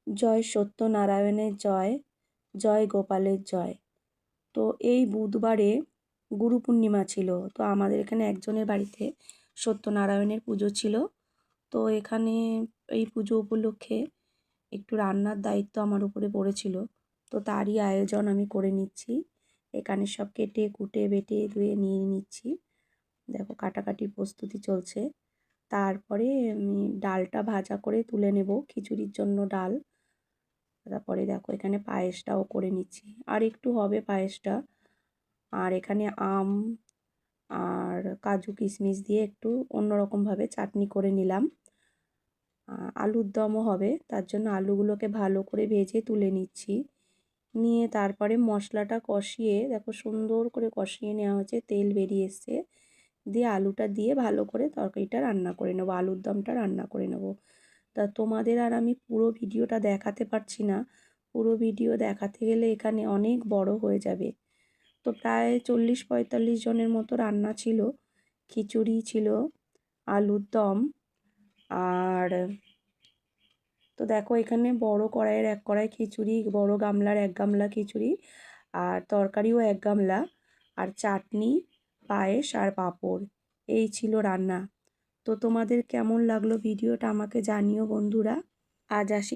জয় সত্যনারায়ণের জয়, জয় গোপালের জয়। তো এই বুধবারে গুরু পূর্ণিমা ছিল। তো আমাদের এখানে একজনের বাড়িতে সত্যনারায়ণের পুজো ছিল। তো এখানে এই পুজো উপলক্ষে একটু রান্নার দায়িত্ব আমার উপরে পড়েছিল। তো তারই আয়োজন আমি করে নিচ্ছি। এখানে সব কেটে কুটে বেটে ধুয়ে নিয়ে নিচ্ছি। দেখো কাটাকাটির প্রস্তুতি চলছে। তারপরে আমি ডালটা ভাজা করে তুলে নেব, খিচুড়ির জন্য ডাল। তারপরে দেখো এখানে পায়েসটাও করে নিচ্ছি, আর একটু হবে পায়েসটা। আর এখানে আম আর কাজু কিশমিশ দিয়ে একটু অন্যরকমভাবে চাটনি করে নিলাম। আলুর দমও হবে, তার জন্য আলুগুলোকে ভালো করে ভেজে তুলে নিচ্ছি। নিয়ে তারপরে মশলাটা কষিয়ে দেখো সুন্দর করে কষিয়ে নেওয়া হয়েছে, তেল বেরিয়ে এসছে। দিয়ে আলুটা দিয়ে ভালো করে তরকারিটা রান্না করে নেবো, আলুর দমটা রান্না করে নেবো। তা তোমাদের আর আমি পুরো ভিডিওটা দেখাতে পারছি না, পুরো ভিডিও দেখাতে গেলে এখানে অনেক বড় হয়ে যাবে। তো প্রায় 40-45 জনের মতো রান্না ছিল। খিচুড়ি ছিল, আলুর দম, আর তো দেখো এখানে বড় কড়াইয়ের 1 কড়াই খিচুড়ি, বড় গামলার 1 গামলা খিচুড়ি, আর তরকারিও 1 গামলা, আর চাটনি, পায়েস আর পাঁপড়, এই ছিল রান্না। তো তোমাদের কেমন লাগলো ভিডিওটা আমাকে জানিও বন্ধুরা। আজ আসি।